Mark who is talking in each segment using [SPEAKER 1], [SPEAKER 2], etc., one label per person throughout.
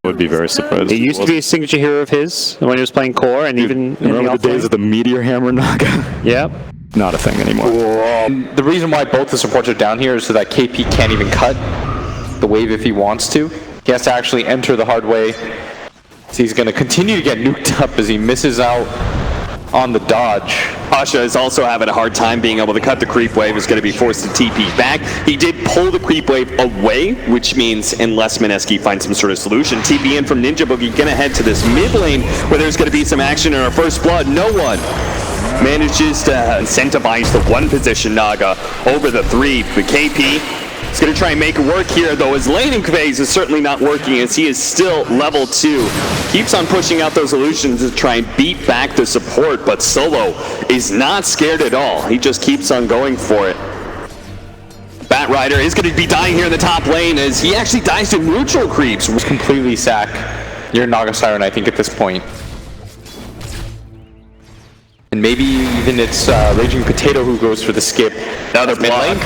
[SPEAKER 1] Would be very surprised.
[SPEAKER 2] It used to be a signature hero of his when he was playing core, and even
[SPEAKER 1] remember the days of the Meteor Hammer Naga?
[SPEAKER 2] Yep.
[SPEAKER 1] Not a thing anymore.
[SPEAKER 3] The reason why both the supports are down here is so that KP can't even cut the wave if he wants to. He has to actually enter the hard way. So he's going to continue to get nuked up as he misses out on the dodge.
[SPEAKER 4] Pasha is also having a hard time being able to cut the creep wave. Is going to be forced to TP back. He did pull the creep wave away, which means unless Mineski finds some sort of solution, TP in from Ninja Boogie, going to head to this mid lane where there's going to be some action in our first blood. No one manages to incentivize the one position Naga over the three. The KP is going to try and make it work here, though his laning phase is certainly not working as he is still level 2. Keeps on pushing out those illusions to try and beat back the support, but Solo is not scared at all. He just keeps on going for it. Batrider is going to be dying here in the top lane as he actually dies to neutral creeps.
[SPEAKER 3] Completely sack your Naga Siren, I think, at this point. And maybe even it's Raging Potato who goes for the skip.
[SPEAKER 4] Another block.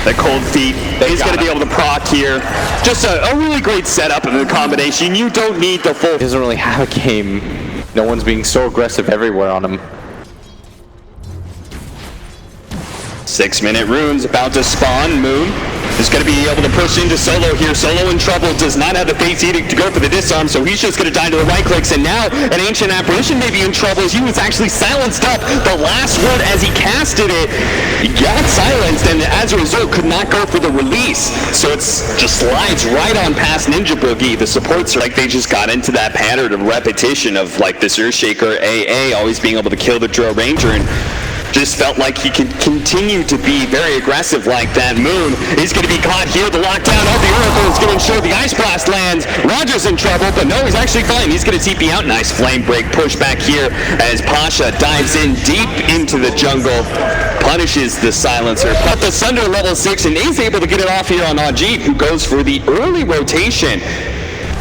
[SPEAKER 4] The cold feet. He's going to be able to proc here. Just a really great setup of the combination. You don't need the full.
[SPEAKER 3] He doesn't really have a game. No one's being so aggressive everywhere on him.
[SPEAKER 4] 6-minute runes about to spawn. Moon is going to be able to push into Solo here. Solo in trouble, does not have the face edict to go for the disarm, so he's just going to die to the right clicks. And now an Ancient Apparition may be in trouble as he was actually silenced up. The last word as he casted it, he got silenced and as a result could not go for the release. So it's just slides right on past Ninja Boogie. The supports are like they just got into that pattern of repetition of like this Earthshaker AA always being able to kill the Drill Ranger, and just felt like he could continue to be very aggressive like that. Moon is going to be caught here. The lockdown of the Oracle is going to ensure the Ice Blast lands. Roger's in trouble, but no, he's actually fine. He's going to TP out. Nice flame break push back here as Pasha dives in deep into the jungle, punishes the silencer. But the Sunder level 6 and is able to get it off here on Ajit, who goes for the early rotation.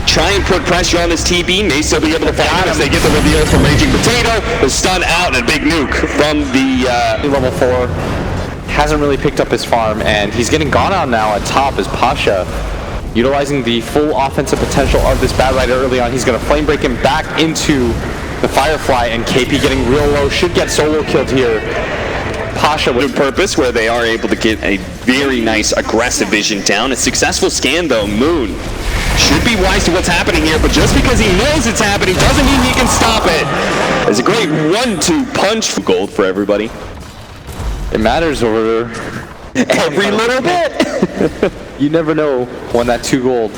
[SPEAKER 4] Try and put pressure on this TB, may still be able to find him as they get the reveal from Raging Potato. The stun out and a big nuke from the
[SPEAKER 3] level 4. Hasn't really picked up his farm, and he's getting gone on now at top as Pasha, utilizing the full offensive potential of this Batrider early on. He's going to flame break him back into the Firefly, and KP getting real low. Should get solo killed here. Pasha
[SPEAKER 4] with purpose, where they are able to get a very nice aggressive vision down. A successful scan though. Moon should be wise to what's happening here, but just because he knows it's happening doesn't mean he can stop it. It's a great 1-2 punch. Gold for everybody.
[SPEAKER 3] It matters over
[SPEAKER 4] every little bit.
[SPEAKER 3] You never know when that 2 gold.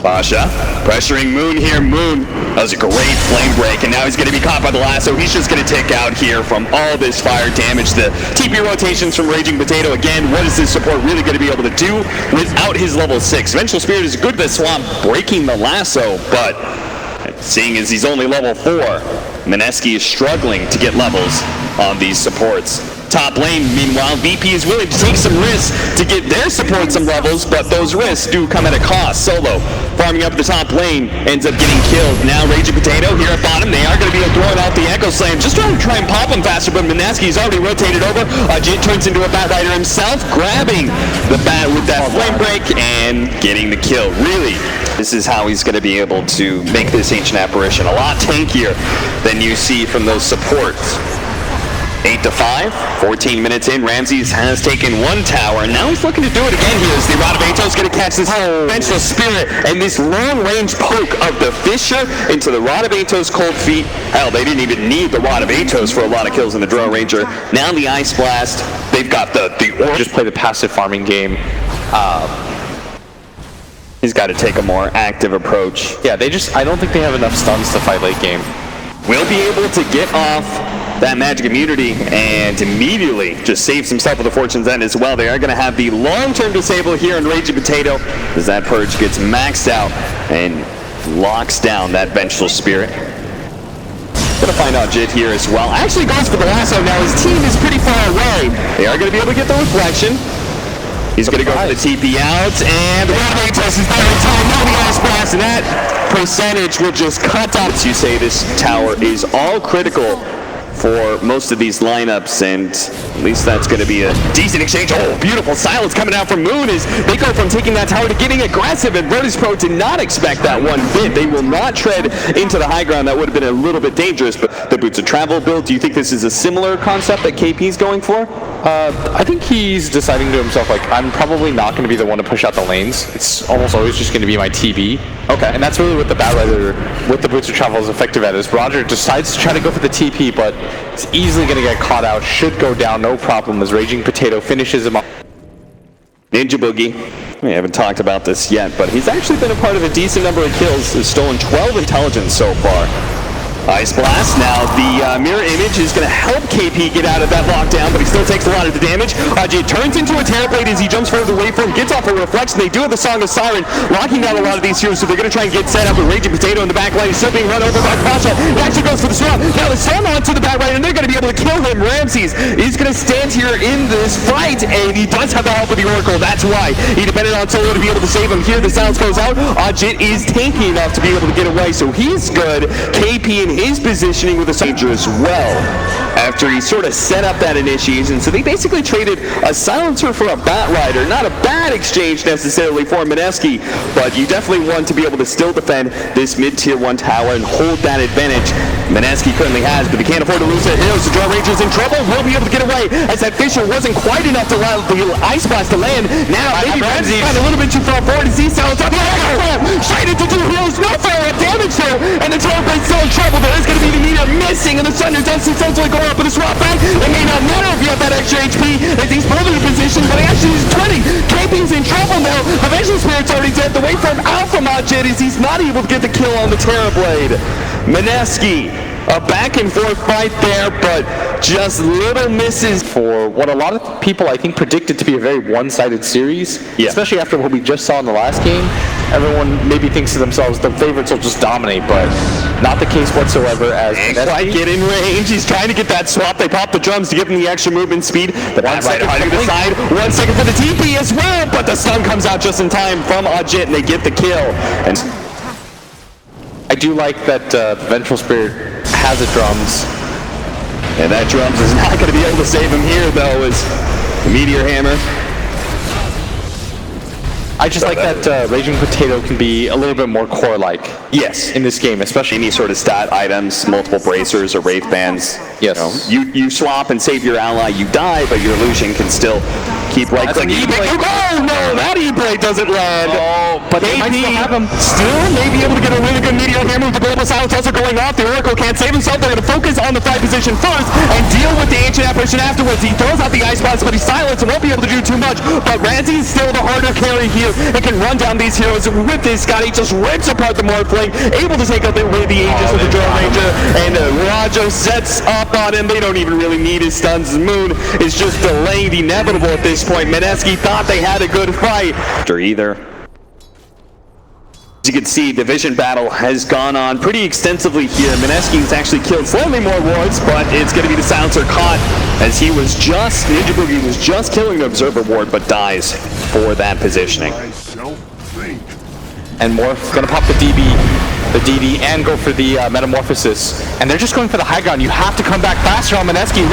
[SPEAKER 4] Pasha pressuring Moon here. Moon, that was a great flame break, and now he's going to be caught by the lasso. He's just going to take out here from all this fire damage. The TP rotations from Raging Potato. Again, what is this support really going to be able to do without his level 6? Vengeful Spirit is good at the swamp, breaking the lasso, but seeing as he's only level 4, Mineski is struggling to get levels on these supports. Top lane, meanwhile, VP is willing to take some risks to get their support some levels, but those risks do come at a cost. Solo, farming up the top lane, ends up getting killed. Now Raging Potato here at bottom. They are going to be throwing out the Echo Slam, just trying to try and pop him faster, but Mineski's already rotated over. Ajit turns into a Batrider himself, grabbing the bat with that flame break and getting the kill. Really, this is how he's going to be able to make this Ancient Apparition a lot tankier than you see from those supports. 8-5, 14 minutes in. Ramses has taken 1 tower, and now he's looking to do it again here as the Rodavatos going to catch this Vengeful Spirit and this long-range poke of the Fisher into the Rodavatos cold feet. Hell, they didn't even need the Rodavatos for a lot of kills in the Drill Ranger. Now the Ice Blast. They've got the
[SPEAKER 3] just play the passive farming game.
[SPEAKER 4] He's got to take a more active approach.
[SPEAKER 3] Yeah, I don't think they have enough stuns to fight late game.
[SPEAKER 4] Will be able to get off that magic immunity and immediately just saves himself with the Fortune's End as well. They are going to have the long-term disable here in Raging Potato as that purge gets maxed out and locks down that Vengeful Spirit. Gonna find out Jit here as well. Actually goes for the lasso now. His team is pretty far away. They are going to be able to get the reflection. He's going to go for the TP out, and the Rodavatos is there in time. Now the Ice Blast, and that percentage will just cut off. You say this tower is all critical for most of these lineups, and at least that's going to be a decent exchange. Oh, beautiful silence coming out from Moon as they go from taking that tower to getting aggressive, and Virtus.pro did not expect that one bit. They will not tread into the high ground. That would have been a little bit dangerous, but the Boots of Travel build, do you think this is a similar concept that KP's going for?
[SPEAKER 3] I think he's deciding to himself, like, I'm probably not going to be the one to push out the lanes. It's almost always just going to be my TB.
[SPEAKER 4] Okay.
[SPEAKER 3] And that's really what the Batrider with the Boots of Travel is effective at, is Roger decides to try to go for the TP, but it's easily going to get caught out, should go down, no problem, as Raging Potato finishes him off.
[SPEAKER 4] Ninja Boogie, we haven't talked about this yet, but he's actually been a part of a decent number of kills. He's stolen 12 intelligence so far. Ice Blast, now the mirror image is going to help KP get out of that lockdown, but he still takes a lot of the damage. Ajay turns into a Terrorblade as he jumps further away from him, gets off a Reflection. They do have the Song of Siren, locking down a lot of these heroes, so they're going to try and get set up with Raging Potato in the back line. He's still being run over by Pasha. He actually goes for the swap. Now the Storm onto the back right, and they're going to be able to kill him. Ramses is going to stand here in this fight, and he does have the help of the Oracle. That's why he depended on Solo to be able to save him. Here the silence goes out. Ajit is tanky enough to be able to get away, so he's good. KP in his positioning with a Sager as well, after he sort of set up that initiation. So they basically traded a silencer for a Batrider. Not a bad exchange necessarily for Mineski, but you definitely want to be able to still defend this mid-tier 1 tower and hold that advantage Mineski currently has, but he can't afford to lose their heroes. The Draw Ranger's in trouble, will be able to get away, as that Fisher wasn't quite enough to allow the Ice Blast to land. Now maybe Ramsey's got a little bit too far forward as he sounds up. Straight into 2 heroes, no fair damage there, and the Terrorblade still in trouble. There is going to be the meter missing, and the Thunder does successfully go up with a swap back. It may not matter if you have that extra HP, as he's both in position, but he actually is 20. KP's in trouble now. Eventually Spirit's already dead. The way from out from Ajit is he's not able to get the kill on the Terrorblade. Mineski, a back and forth fight there, but just little misses
[SPEAKER 3] For what a lot of people, I think, predicted to be a very one-sided series, especially after what we just saw in the last game. Everyone maybe thinks to themselves the favorites will just dominate, but not the case whatsoever, as
[SPEAKER 4] quite get in range. He's trying to get that swap. They pop the drums to give him the extra movement speed. The Batrider hiding to the side. 1 second for the TP as well, but the stun comes out just in time from Ajit, and they get the kill. And
[SPEAKER 3] I do like that Vengeful Spirit has the drums.
[SPEAKER 4] And that drums is not going to be able to save him here, though, as Meteor Hammer.
[SPEAKER 3] I just like that Raging Potato can be a little bit more core-like.
[SPEAKER 4] Yes.
[SPEAKER 3] In this game, especially
[SPEAKER 4] Any sort of stat items, multiple bracers or Wraith Bands.
[SPEAKER 3] Yes.
[SPEAKER 4] You swap and save your ally, you die, but your illusion can still keep right-clicking. Oh, no, that E-Blade doesn't land.
[SPEAKER 3] Oh, but they might still have him.
[SPEAKER 4] Still may be able to get a really good Meteor Hammer with the Global Silence also going off. The Oracle can't save himself. They're going to focus on the fight position first and deal with the Ancient Apparition afterwards. He throws out the Ice Blast, but he's silenced and won't be able to do too much. But Ramsey's still the harder carry here and can run down these heroes. With this, Scotty just rips apart the Morphling, able to take out the Aegis of the Draw Ranger, and Rajo sets up on him. They don't even really need his stuns. Moon is just delaying the inevitable at this point. Mineski thought they had a good fight. After either. As you can see, the Vision battle has gone on pretty extensively here. Mineski has actually killed slightly more wards, but it's going to be the Silencer caught as he was just, Ninja Boogie was just killing the Observer ward, but dies for that positioning.
[SPEAKER 3] And Morph gonna pop the DD and go for the Metamorphosis. And they're just going for the high ground. You have to come back faster on Mineski.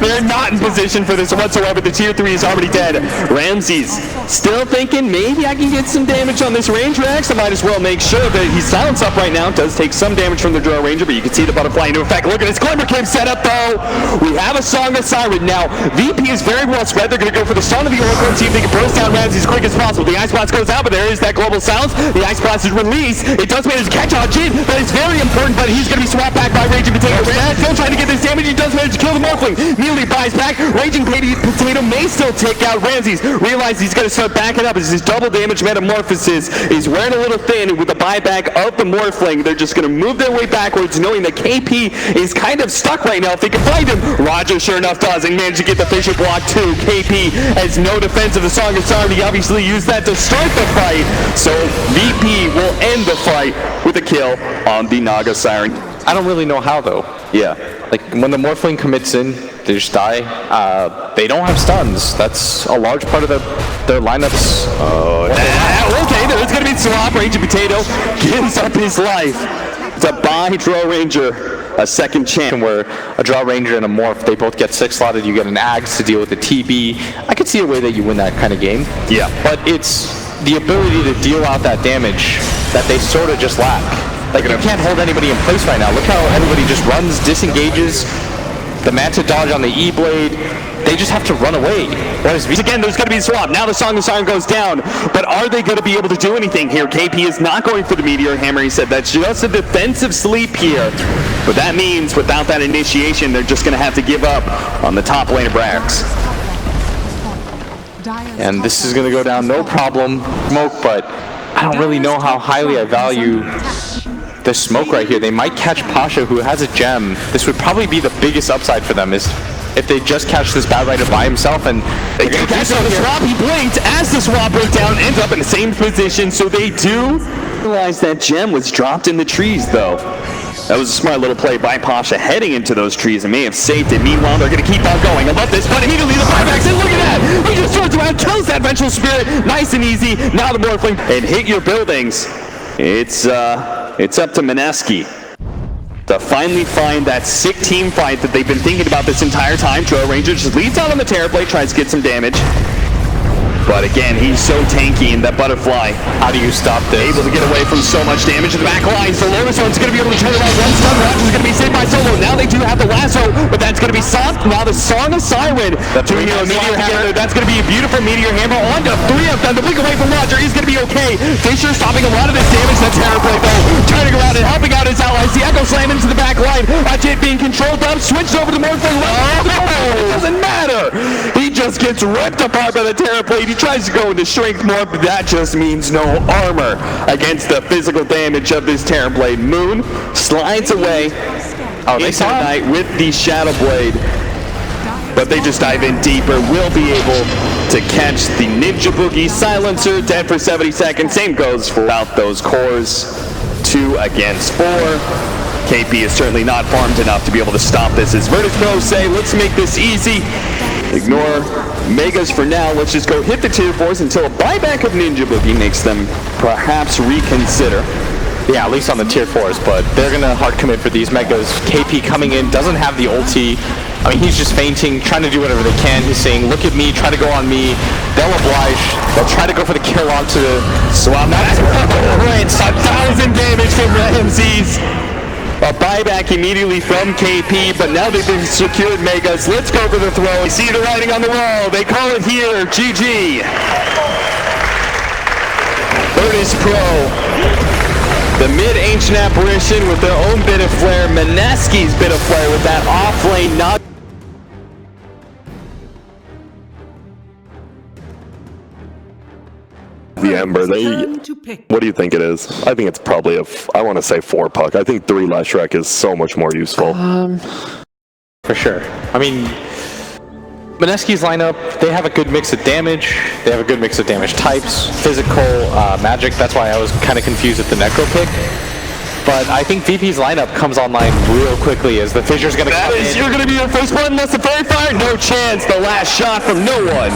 [SPEAKER 4] They're not in position for this whatsoever. The tier 3 is already dead. Ramses still thinking maybe I can get some damage on this Ranger X. I might as well make sure that he's silenced up right now. Does take some damage from the Draw Ranger, but you can see the butterfly into effect. Look at his Glimmer Cave setup though. We have a Song of Siren now. VP is very well spread. They're going to go for the Song of the Oracle and see if they can burst down Ramses as quick as possible. The Ice Blast goes out, but there is that Global Silence. The Ice Blast is released. It does manage to catch Ajit, but it's very important, but he's going to be swapped back by Raging Potato. Still trying to get this damage. He does manage to kill the Morphling. Nearly buys back. Raging Potato may still take out Ramses. Realize he's going to start backing up as his double damage Metamorphosis is wearing a little thin with the buyback of the Morphling. They're just going to move their way backwards, knowing that KP is kind of stuck right now if they can find him. Roger sure enough does and manage to get the Fisher block too. KP has no defense of the Song of Siren. He obviously used that to start the fight, so VP will end the fight with a kill on the Naga Siren.
[SPEAKER 3] I don't really know how though.
[SPEAKER 4] Yeah.
[SPEAKER 3] Like when the Morphling commits in, they just die. They don't have stuns. That's a large part of their lineups.
[SPEAKER 4] Okay, there's going to be swap. Raging Potato gives up his life to buy Draw Ranger a second chance.
[SPEAKER 3] Where a Draw Ranger and a Morph, they both get 6 slotted, you get an Ags to deal with the TB. I could see a way that you win that kind of game.
[SPEAKER 4] Yeah.
[SPEAKER 3] But it's the ability to deal out that damage that they sort of just lack. Like, you can't hold anybody in place right now. Look how everybody just runs, disengages. The Manta dodge on the E-Blade. They just have to run away.
[SPEAKER 4] Again, there's going to be a swap. Now the Song of Siren goes down. But are they going to be able to do anything here? KP is not going for the Meteor Hammer. He said that's just a defensive sleep here. But that means without that initiation, they're just going to have to give up on the top lane of Brax.
[SPEAKER 3] And this is going to go down no problem. Smoke, but I don't really know how highly I value this smoke right here. They might catch Pasha, who has a gem. This would probably be the biggest upside for them, is if they just catch this Bad Rider by himself. And
[SPEAKER 4] they can catch on the swap. He blinked as the swap broke down, ends up in the same position. So they do realize that gem was dropped in the trees, though. That was a smart little play by Pasha heading into those trees and may have saved it. Meanwhile, they're going to keep on going. I love this, but immediately the buybacks, and look at that! He just turns around, kills that Vengeful Spirit, nice and easy. Now the Morphling, and hit your buildings. It's up to Mineski to finally find that sick team fight that they've been thinking about this entire time. Draw Ranger just leads out on the Terrorblade, tries to get some damage. But again, he's so tanky in that Butterfly.
[SPEAKER 3] How do you stop this?
[SPEAKER 4] Able to get away from so much damage in the back line. So Lotus One's going to be able to turn around one stun. Roger's going to be saved by Solo. Now they do have the lasso, but that's going to be soft. Now the Song of Siren. The two-hero Meteor Hammer. That's going to be a beautiful Meteor Hammer. On to 3 of them. The blink away from Roger is going to be okay. Fisher stopping a lot of this damage. That Terrorblade, though, turning around and helping out his allies. The Echo Slam into the back line. Ajit being controlled up. Switched over to Morphling. It doesn't matter. He just gets ripped apart by the Terrorblade. He tries to go into strength more, but that just means no armor against the physical damage of this Terrorblade. Moon slides away into the night with the Shadow Blade, but they just dive in deeper. Will be able to catch the Ninja Boogie Silencer, dead for 70 seconds. Same goes for out those cores. 2 against 4. KP is certainly not farmed enough to be able to stop this. As Virtus.pro say, let's make this easy. Ignore Megas for now. Let's just go hit the tier 4s until a buyback of Ninja Boogie makes them perhaps reconsider.
[SPEAKER 3] Yeah, at least on the tier 4s, but they're going to hard commit for these Megas. KP coming in, doesn't have the ulti. I mean, he's just feinting, trying to do whatever they can. He's saying, look at me, try to go on me. They'll oblige. They'll try to go for the kill onto the swap. That's 1,000 damage from MCs. A buyback immediately from KP, but now they've been secured Megas. Let's go for the throw. You see the writing on the wall. They call it here. GG. Virtus.pro. The mid-ancient apparition with their own bit of flair. Mineski's bit of flair with that off-lane knock.
[SPEAKER 5] The Ember, what do you think it is? I think it's probably I want to say 4 puck. I think 3 Leshrac is so much more useful.
[SPEAKER 3] For sure. I mean, Mineski's lineup, they have a good mix of damage. They have a good mix of damage types, physical, magic. That's why I was kind of confused at the Necro pick. But I think VP's lineup comes online real quickly as the Fissure's going to come in.
[SPEAKER 4] You're going to be your first one unless the fairy fire? No chance. The last shot from no one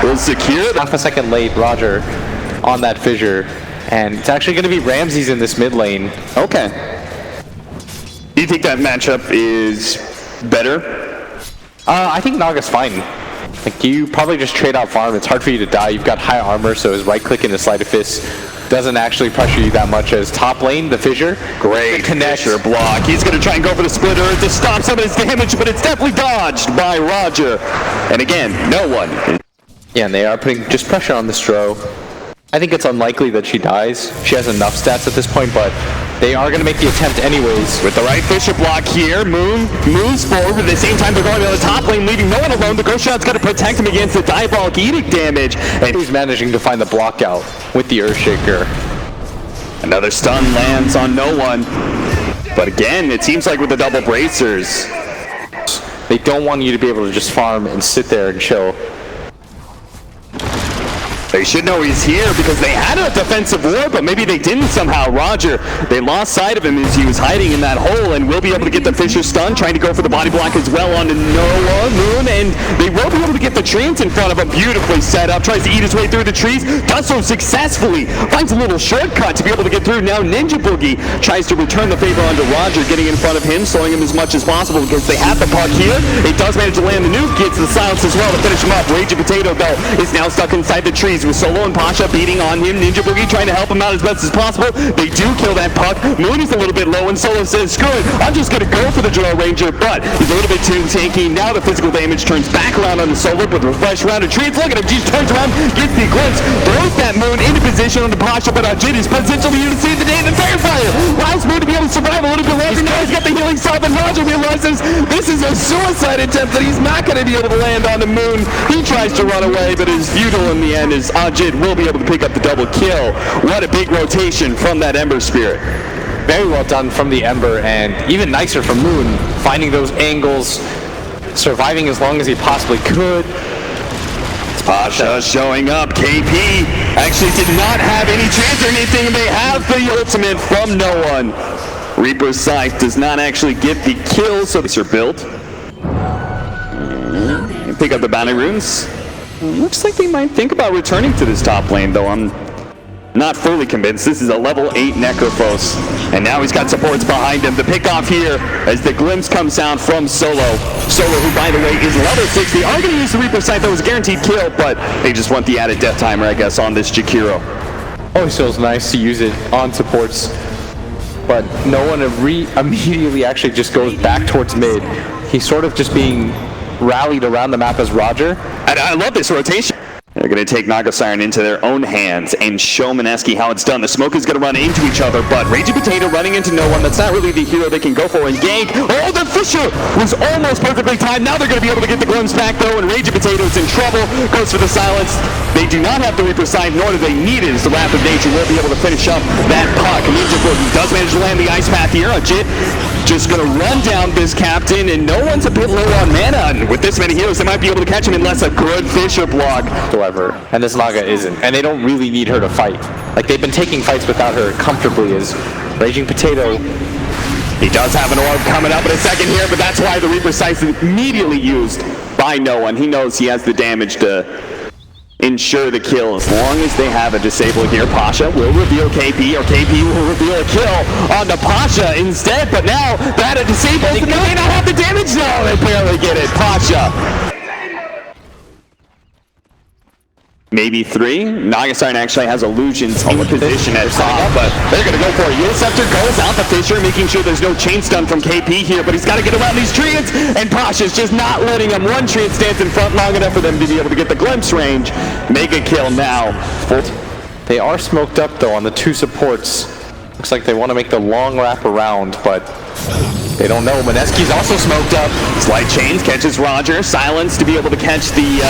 [SPEAKER 4] will secure.
[SPEAKER 3] Half a second late, Roger on that Fissure, and it's actually going to be Ramses in this mid lane.
[SPEAKER 4] Okay. Do you think that matchup is better?
[SPEAKER 3] I think Naga's fine. Like, you probably just trade out farm. It's hard for you to die. You've got high armor, so his right click into Sleight of Fist doesn't actually pressure you that much as top lane, the Fissure.
[SPEAKER 4] Great Fissure block. He's going to try and go for the splitter to stop some of his damage, but it's definitely dodged by Roger. And again, no one.
[SPEAKER 3] Yeah, and they are putting just pressure on the Stro. I think it's unlikely that she dies. She has enough stats at this point, but they are going to make the attempt anyways.
[SPEAKER 4] With the right Fissure block here, Moon moves forward. At the same time, they're going to the top lane, leaving no one alone. The Ghost Shot's going to protect him against the Diabolic Edict damage.
[SPEAKER 3] And he's managing to find the block out with the Earthshaker.
[SPEAKER 4] Another stun lands on no one. But again, it seems like with the double bracers,
[SPEAKER 3] they don't want you to be able to just farm and sit there and chill.
[SPEAKER 4] They should know he's here because they had a defensive war, but maybe they didn't somehow. Roger, they lost sight of him as he was hiding in that hole, and will be able to get the Fisher stun, trying to go for the body block as well onto Noah, Moon, and they will be able to get the treants in front of him. Beautifully set up, tries to eat his way through the trees, does so successfully, finds a little shortcut to be able to get through. Now Ninja Boogie tries to return the favor onto Roger, getting in front of him, slowing him as much as possible because they have the puck here. It does manage to land the nuke, gets the silence as well to finish him up. Raging Potato, though, is now stuck inside the trees with Solo and Pasha beating on him. Ninja Boogie trying to help him out as best as possible. They do kill that puck. Moon is a little bit low, and Solo says, screw it, I'm just going to go for the Drill Ranger, but he's a little bit too tanky. Now the physical damage turns back around on the Solo with a refresh round of treats. Look at him, just turns around, gets the glimpse, throws that Moon into position on the Pasha, but Ajit is potentially here to save the day in the fair fire. Allows Moon to be able to survive a little bit longer. Now he's got the healing salve, and Roger realizes this is a suicide attempt that he's not going to be able to land on the Moon. He tries to run away, but is futile in the end as Ajit will be able to pick up the double kill. What a big rotation from that Ember Spirit.
[SPEAKER 3] Very well done from the Ember, and even nicer from Moon, finding those angles, surviving as long as he possibly could.
[SPEAKER 4] Pasha showing up. KP actually did not have any chance or anything. They have the ultimate from no one. Reaper's Scythe does not actually get the kill, so these are built. Pick up the bounty runes. Looks like they might think about returning to this top lane, though I'm not fully convinced. This is a level 8 Necrophos, and now he's got supports behind him. The pickoff here as the glimpse comes down from Solo. Solo, who by the way is level 6. They are going to use the Reaper Scythe. That was a guaranteed kill, but they just want the added death timer, I guess, on this Jakiro.
[SPEAKER 3] Always feels nice to use it on supports, but no one immediately actually just goes back towards mid. He's sort of just being rallied around the map as Roger.
[SPEAKER 4] And I love this rotation. They're going to take Naga Siren into their own hands and show Mineski how it's done. The smoke is going to run into each other, but Raging Potato running into no one. That's not really the hero they can go for and gank. Oh, the Fisher was almost perfectly timed. Now they're going to be able to get the glimpse back, though, and Raging Potato is in trouble. Goes for the silence. They do not have the Reaper Scythe, nor do they need it, as the Wrath of Nature will be able to finish up that puck. Ninja Boogie does manage to land the Ice Path here. Ajit just going to run down this captain, and no one's a bit low on mana. And with this many heroes, they might be able to catch him unless a good Fisher block.
[SPEAKER 3] However, and this Naga isn't, and they don't really need her to fight. Like, they've been taking fights without her comfortably as Raging Potato.
[SPEAKER 4] He does have an orb coming up in a second here, but that's why the Reaper Scythe is immediately used by no one. He knows he has the damage to ensure the kill. As long as they have a disable here, Pasha will reveal KP, or KP will reveal a kill onto Pasha instead, but now that a disable, they may not have the damage. No, they barely get it. Pasha. Maybe 3. Naga Siren actually has illusions in position at top, but they're going to go for it. Yule Scepter goes out the Fisher, making sure there's no chain stun from KP here, but he's got to get around these treants, and Pasha's just not letting him. One treant stands in front long enough for them to be able to get the glimpse range. Mega kill now.
[SPEAKER 3] They are smoked up, though, on the 2 supports. Looks like they want to make the long wrap around, but they don't know. Mineski's also smoked up.
[SPEAKER 4] Slight chains catches Roger. Silence to be able to catch the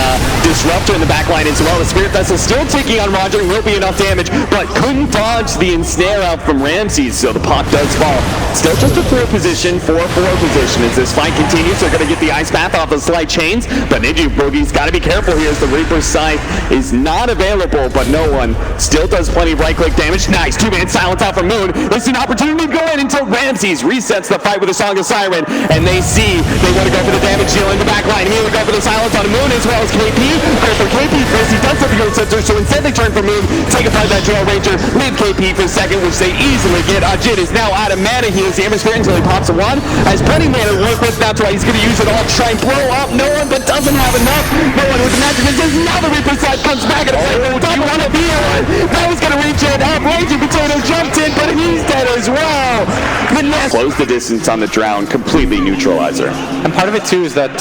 [SPEAKER 4] Disruptor in the backline as well. The Spirit Vessel still ticking on Roger. Will be enough damage, but couldn't dodge the ensnare out from Ramses, so the puck does fall. Still just a 3rd position, 4-4 position. As this fight continues, they're going to get the Ice Path off the Slight Chains, but Ninja Boogie's got to be careful here as the Reaper Scythe is not available, but no one still does plenty of right-click damage. Nice 2-man silence out from Moon. This is an opportunity to go in until Ramses resets the fight with a Song of Siren, and they see they want to go for the damage deal in the back line. Here we go for the silence on Moon as well as KP. Go for KP first. He does have the Yule Scepter, so instead they turn for Moon, take apart that Drill Ranger, leave KP for second, which they easily get. Ajit is now out of mana. He has the Ember Spirit until he pops a 1. Has plenty of mana to work with. That's why he's going to use it all to try and blow up no one, but doesn't have enough. No one with the magic resist. Now the Reaper Scythe comes back and doesn't want to be on. Now he's going to reach it up. Raging Potato jumped in, but he's dead as well. Close the distance on the Drown, completely neutralizer.
[SPEAKER 3] And part of it too is that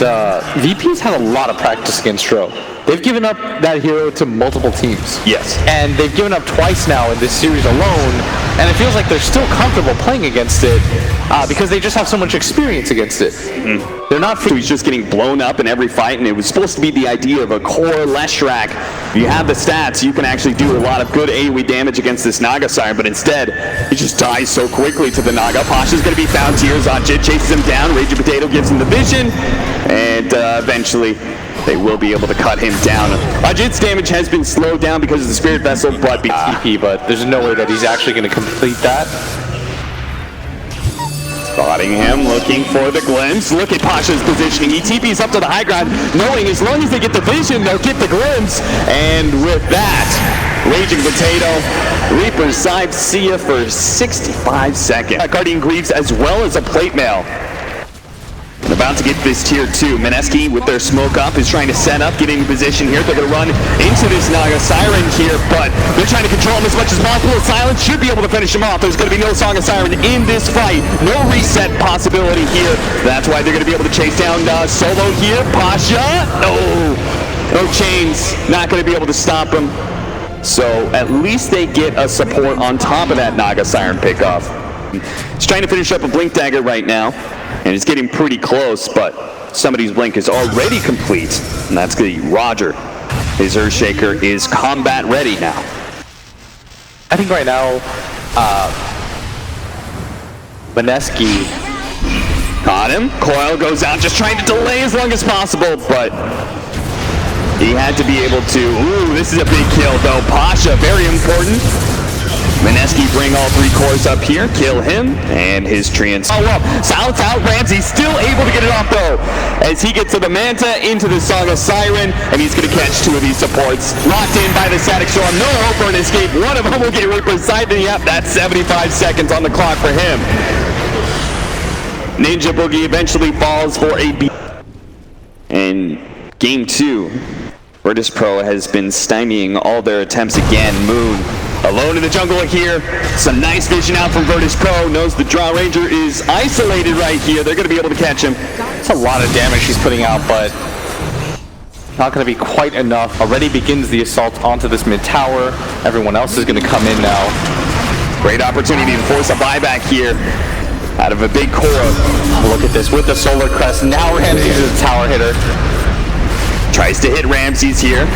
[SPEAKER 3] VP's had a lot of practice against Ro. They've given up that hero to multiple teams.
[SPEAKER 4] Yes.
[SPEAKER 3] And they've given up twice now in this series alone, and it feels like they're still comfortable playing against it because they just have so much experience against it. Mm-hmm. They're not.
[SPEAKER 4] So he's just getting blown up in every fight, and it was supposed to be the idea of a core Leshrac. You have the stats, you can actually do a lot of good AoE damage against this Naga Siren, but instead, he just dies so quickly to the Naga. Pasha's going to be found. Tears on Jit chases him down. Raging Potato gives him the vision, and eventually They will be able to cut him down. Ajit's damage has been slowed down because of the Spirit Vessel, but
[SPEAKER 3] TP, but there's no way that he's actually going to complete that.
[SPEAKER 4] spotting him, looking for the glimpse. Look at Pasha's positioning. He TP's up to the high ground, knowing as long as they get the vision, they'll get the glimpse. And with that, Raging Potato, Reaper's side, see ya for 65 seconds. Guardian Greaves as well as a plate mail. And about to get this tier 2. Mineski with their smoke up is trying to set up, get in position here. They're going to run into this Naga Siren here, but they're trying to control him as much as possible. Silence should be able to finish him off. There's going to be no Song of Siren in this fight. No reset possibility here. That's why they're going to be able to chase down Solo here. Pasha, no chains. Not going to be able to stop him. So at least they get a support on top of that Naga Siren pickoff. He's trying to finish up a Blink Dagger right now, and it's getting pretty close, but somebody's Blink is already complete, and that's going to be Roger. His Earthshaker is combat ready now.
[SPEAKER 3] I think right now, Mineski
[SPEAKER 4] Caught him. Coil goes out, just trying to delay as long as possible, but he had to be able to. Ooh, this is a big kill, though. Pasha, very important. Mineski bring all 3 cores up here, kill him, and his trans. Oh, well, Silence out. Ramsey still able to get it off, though, as he gets to the Manta, into the Song of Siren, and he's going to catch 2 of these supports. Locked in by the Static Storm. No hope for an escape. One of them will get Reaper's side. Yep, that's 75 seconds on the clock for him. Ninja Boogie eventually falls for a beat. And game 2, Virtus.pro has been stymieing all their attempts again. Moon alone in the jungle here. Some nice vision out from Virtus.pro. Knows the Draw Ranger is isolated right here. They're going to be able to catch him.
[SPEAKER 3] It's a lot of damage he's putting out, but not going to be quite enough. Already begins the assault onto this mid tower. Everyone else is going to come in now.
[SPEAKER 4] Great opportunity to force a buyback here out of a big core.
[SPEAKER 3] Look at this with the Solar Crest. Now Ramsey's a tower hitter.
[SPEAKER 4] Tries to hit Ramses here.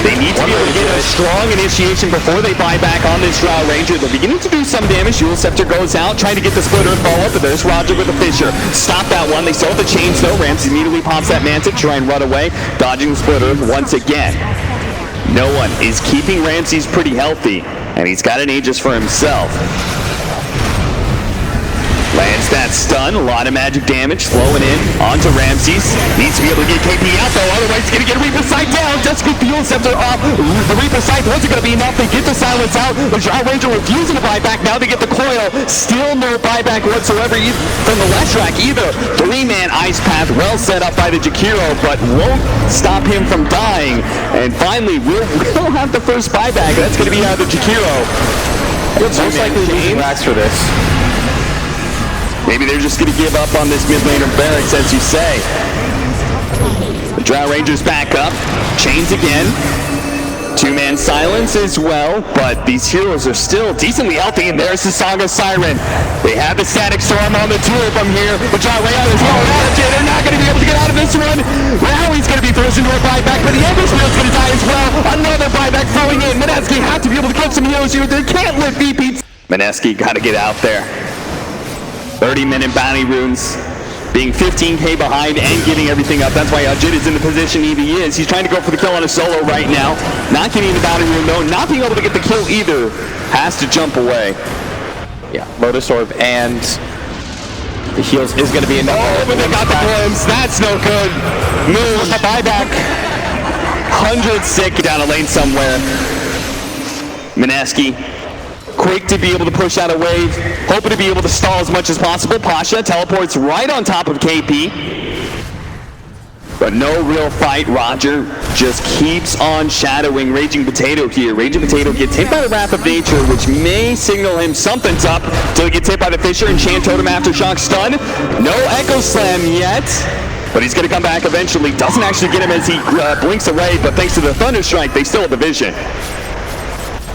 [SPEAKER 4] They need to be able to get a strong initiation before they buy back on this Draw Ranger. They're beginning to do some damage. Dual Scepter goes out, trying to get the Splitter and follow up, but there's Roger with the Fisher. Stop that one. They still have the chains, though. Ramsey immediately pops that Manta, try and run away, dodging the Splitter once again. No one is keeping Ramses pretty healthy, and he's got an Aegis for himself. Lands that stun, a lot of magic damage flowing in onto Ramses. Needs to be able to get KP out, though, otherwise he's going to get Reaper's Sight down. Just get Dual Scepter off. The Reaper's Sight wasn't going to be enough. They get the Silence out. The Draw Ranger refusing to buy back. Now they get the Coil. Still no buyback whatsoever from the Leshrac either. 3-man Ice Path, well set up by the Jakiro, but won't stop him from dying. And finally, we'll have the first buyback. That's going to be out of the Jakiro.
[SPEAKER 3] Most likely losing racks for this.
[SPEAKER 4] Maybe they're just going to give up on this mid laner barracks, as you say. The Drow Ranger's back up. Chains again. 2-man Silence as well, but these heroes are still decently healthy, and there's the Song of Siren. They have the Static Storm on the 2 of them here. The Drow Ranger is well out of it. They're not going to be able to get out of this one. Now he's going to be forced into a buyback, but the Ember's Wheel's going to die as well. Another buyback throwing in. Mineski have to be able to catch some heroes here. They can't let VP. Mineski got to get out there. 30-minute bounty runes, being 15k behind and giving everything up. That's why Ajit is in the position he is. He's trying to go for the kill on a solo right now. Not getting the bounty rune though, not being able to get the kill either. Has to jump away.
[SPEAKER 3] Yeah, Lotus Orb and the heals is going to be enough.
[SPEAKER 4] Oh, but they got the glimpse. That's no good. Move, buyback. 100 sick down a lane somewhere. Mineski. Quick to be able to push out a wave, hoping to be able to stall as much as possible. Pasha teleports right on top of KP. But no real fight. Roger just keeps on shadowing Raging Potato here. Raging Potato gets hit by the Wrath of Nature, which may signal him something's up until he gets hit by the Fisher and Chant Totem Aftershock stun. No Echo Slam yet, but he's going to come back eventually. Doesn't actually get him as he blinks away, but thanks to the Thunder Strike, they still have the vision.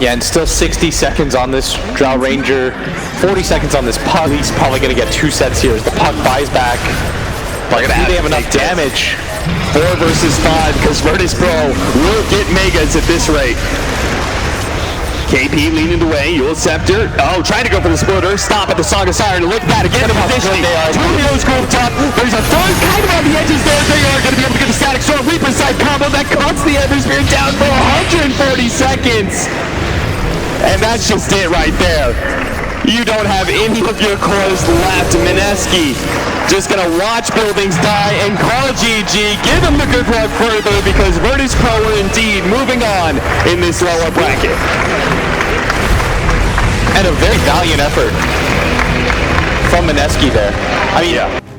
[SPEAKER 3] Yeah, and still 60 seconds on this Drow Ranger, 40 seconds on this Puck. He's probably going to get 2 sets here as the Puck buys back. But do they have enough damage?
[SPEAKER 4] 4 versus 5, because Virtus.pro will get Megas at this rate. KP leaning away, Dual Scepter. Oh, trying to go for the Splitter. Stop at the Song of Siren. Look at that again. 2 heroes just go up top. There's a third kind of on the edges there. They are going to be able to get the static sword Reaper side combo that cuts the Hemisphere down for 140 seconds. And that's just it right there. You don't have any of your cores left. Mineski just gonna watch buildings die and call GG. Give him the good luck further because Virtus.pro are indeed moving on in this lower bracket. And a very valiant effort from Mineski there. I mean,